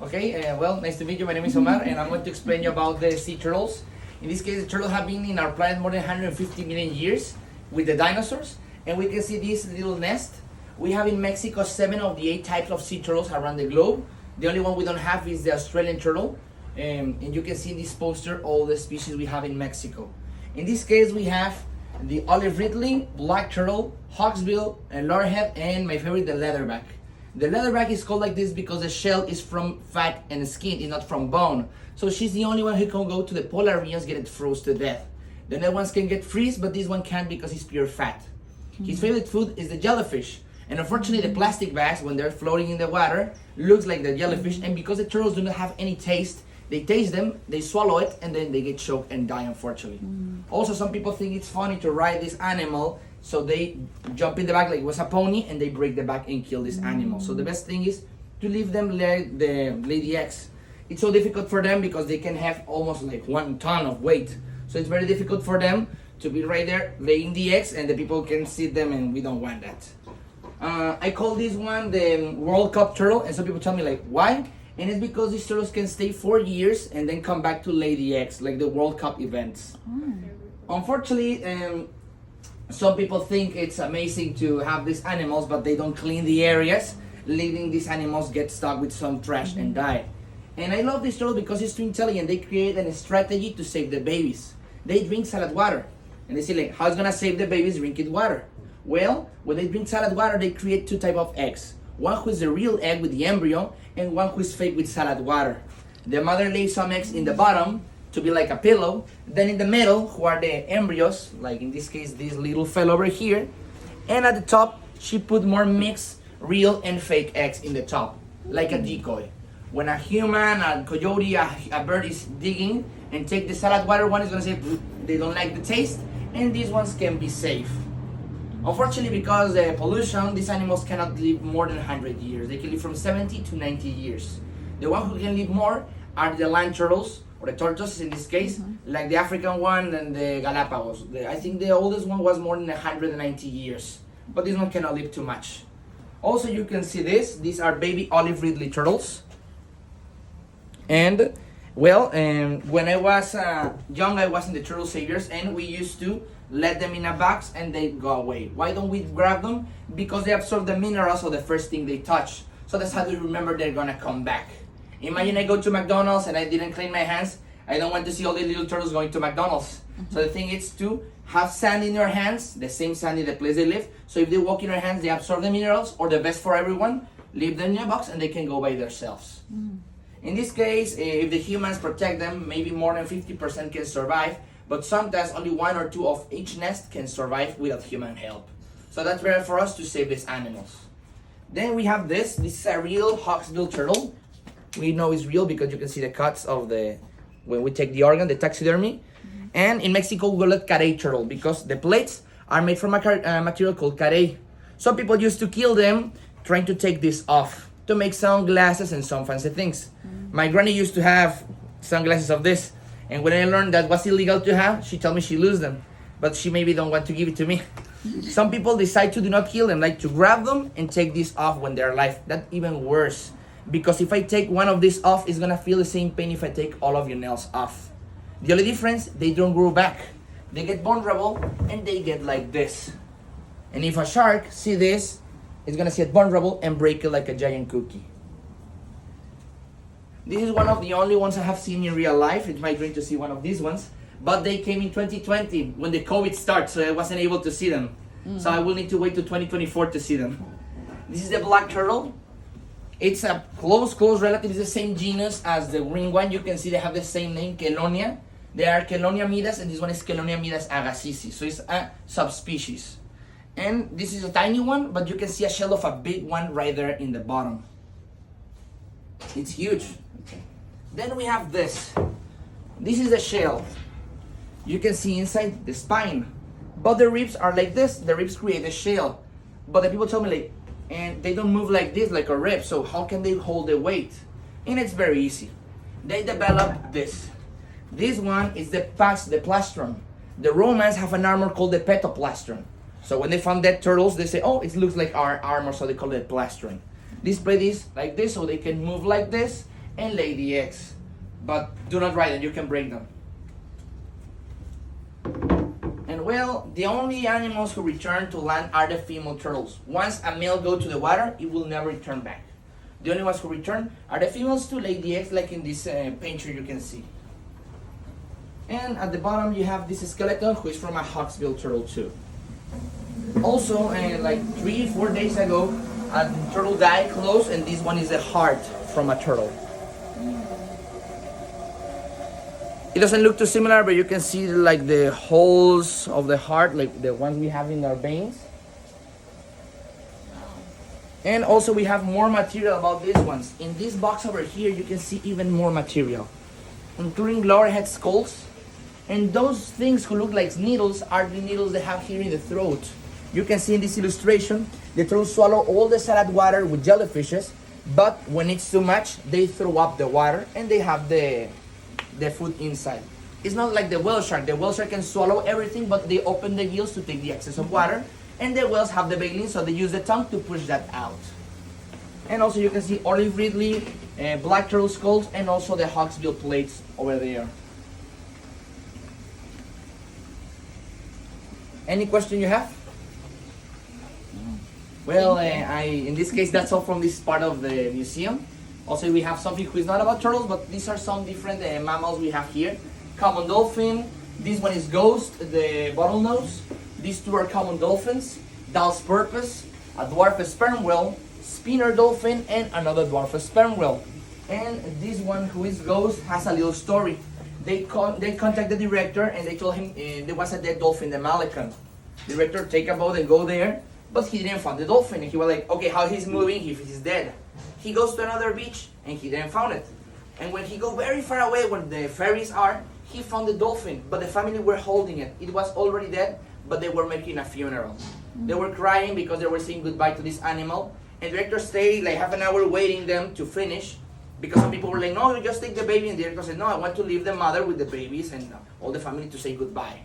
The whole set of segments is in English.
Okay, well, nice to meet you. My name is Omar, and I'm going to explain you about the sea turtles. In this case, the turtles have been in our planet more than 150 million years with the dinosaurs, and we can see this little nest. We have in Mexico 7 of the 8 types of sea turtles around the globe. The only one we don't have is the Australian turtle, and you can see in this poster all the species we have in Mexico. In this case, we have the olive ridley, black turtle, hawksbill, and loggerhead, and my favorite, the leatherback. The leatherback is called like this because the shell is from fat and skin, it's not from bone. So she's the only one who can go to the polar regions, get it froze to death. The other ones can get freeze, but this one can't because it's pure fat. His favorite food is the jellyfish. And unfortunately, the plastic bags, when they're floating in the water, looks like the jellyfish. And because the turtles do not have any taste, they taste them, they swallow it, and then they get choked and die, unfortunately. Also, some people think it's funny to ride this animal, so they jump in the back like it was a pony, and they break the back and kill this animal. So the best thing is to leave them lay the eggs. It's so difficult for them because they can have almost like 1 ton of weight. So it's very difficult for them to be right there laying the eggs, and the people can see them, and we don't want that. I call this one the World Cup turtle, and some people tell me like, why? And it's because these turtles can stay 4 years and then come back to lay the eggs, like the World Cup events. Unfortunately, some people think it's amazing to have these animals, but they don't clean the areas, leaving these animals get stuck with some trash and die. And I love this turtle because it's too intelligent. They create a strategy to save the babies. They drink salad water, and they say like, how's gonna save the babies drinking water? Well, when they drink salad water, they create 2 types of eggs. One who is the real egg with the embryo, and one who is fake with salad water. The mother lays some eggs in the bottom to be like a pillow. Then in the middle, who are the embryos, like in this case, this little fellow over here. And at the top, she put more mixed real and fake eggs in the top, like a decoy. When a human, a coyote, a bird is digging and take the salad water, one is gonna say they don't like the taste, and these ones can be safe. Unfortunately, because of pollution, these animals cannot live more than 100 years. They can live from 70 to 90 years. The ones who can live more are the land turtles, or the tortoises in this case, like the African one and the Galapagos. I think the oldest one was more than 190 years, but this one cannot live too much. Also, you can see this. These are baby olive ridley turtles. And, well, when I was young, I was in the Turtle Saviors, and we used to let them in a box and they go away. Why don't we grab them? Because they absorb the minerals of the first thing they touch. So that's how we remember they're gonna come back. Imagine I go to McDonald's and I didn't clean my hands. I don't want to see all the little turtles going to McDonald's. So the thing is to have sand in your hands, the same sand in the place they live. So if they walk in your hands, they absorb the minerals, or the best for everyone, leave them in a box and they can go by themselves. In this case, if the humans protect them, maybe more than 50% can survive, but sometimes only 1 or 2 of each nest can survive without human help. So that's rare for us to save these animals. Then we have this. This is a real hawksbill turtle. We know it's real because you can see the cuts of when we take the organ, the taxidermy. And in Mexico, we call it carey turtle because the plates are made from a material called carey. Some people used to kill them trying to take this off to make sunglasses and some fancy things. My granny used to have sunglasses of this, and when I learned that was illegal to have, she told me she lose them, but she maybe don't want to give it to me. Some people decide to do not kill them, like to grab them and take this off when they're alive. That's even worse, because if I take one of these off, it's gonna feel the same pain if I take all of your nails off. The only difference, they don't grow back. They get vulnerable and they get like this. And if a shark see this, it's gonna see it vulnerable and break it like a giant cookie. This is one of the only ones I have seen in real life. It's my dream to see one of these ones. But they came in 2020 when the COVID started, so I wasn't able to see them. So I will need to wait to 2024 to see them. This is the black turtle. It's a close relative. It's the same genus as the green one. You can see they have the same name, Chelonia. They are Chelonia midas, and this one is Chelonia midas agassiz. So it's a subspecies. And this is a tiny one, but you can see a shell of a big one right there in the bottom. It's huge. Then we have this. This is the shell. You can see inside the spine. But the ribs are like this. The ribs create a shell. But the people tell me like, and they don't move like this, like a rib. So how can they hold the weight? And it's very easy. They develop this. This one is the plastron. The Romans have an armor called the petoplastron. So when they found dead turtles, they say, oh, it looks like our armor, so they call it plastron. This plate is like this, so they can move like this, and lay the eggs. But do not ride them, you can break them. And well, the only animals who return to land are the female turtles. Once a male goes to the water, it will never return back. The only ones who return are the females to lay the eggs, like in this picture you can see. And at the bottom you have this skeleton, who is from a hawksbill turtle too. Also, like 3-4 days ago, a turtle died close, and this one is a heart from a turtle. It doesn't look too similar, but you can see like the holes of the heart, like the ones we have in our veins. And also we have more material about these ones. In this box over here, you can see even more material, including lower head skulls. And those things who look like needles are the needles they have here in the throat. You can see in this illustration, the turtles swallow all the salad water with jellyfishes, but when it's too much, they throw up the water and they have the food inside. It's not like the whale shark. The whale shark can swallow everything, but they open the gills to take the excess of water, and the whales have the baleen, so they use the tongue to push that out. And also you can see olive ridley, black turtle skulls, and also the hawksbill plates over there. Any question you have? Well, in this case, that's all from this part of the museum. Also, we have something which is not about turtles, but these are some different mammals we have here. Common dolphin. This one is ghost, the bottlenose. These two are common dolphins. Dall's purpose, a dwarf sperm whale, spinner dolphin, and another dwarf sperm whale. And this one, who is ghost, has a little story. They contact the director and they told him there was a dead dolphin, the Malikan. The director take a boat and go there, but he didn't find the dolphin. And he was like, okay, how he's moving if he's dead? He goes to another beach and he didn't find it. And when he go very far away where the ferries are, he found the dolphin, but the family were holding it. It was already dead, but they were making a funeral. They were crying because they were saying goodbye to this animal. And the director stayed like half an hour waiting them to finish, because some people were like, no, you just take the baby. And the director said, no, I want to leave the mother with the babies and all the family to say goodbye.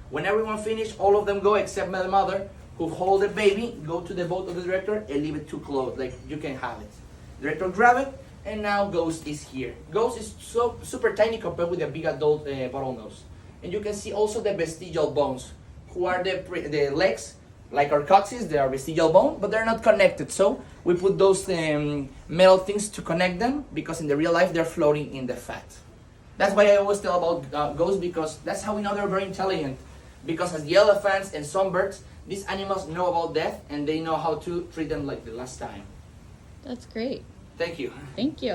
When everyone finished, all of them go except the mother, who hold the baby, go to the boat of the director and leave it too close, like you can have it. The director grab it, and now Ghost is here. Ghost is so super tiny compared with the big adult bottlenose. And you can see also the vestigial bones, who are the legs, like our coccyx. They are vestigial bone, but they're not connected. So we put those metal things to connect them, because in the real life they're floating in the fat. That's why I always tell about ghosts, because that's how we know they're very intelligent. Because as the elephants and some birds, these animals know about death and they know how to treat them like the last time. That's great. Thank you. Thank you.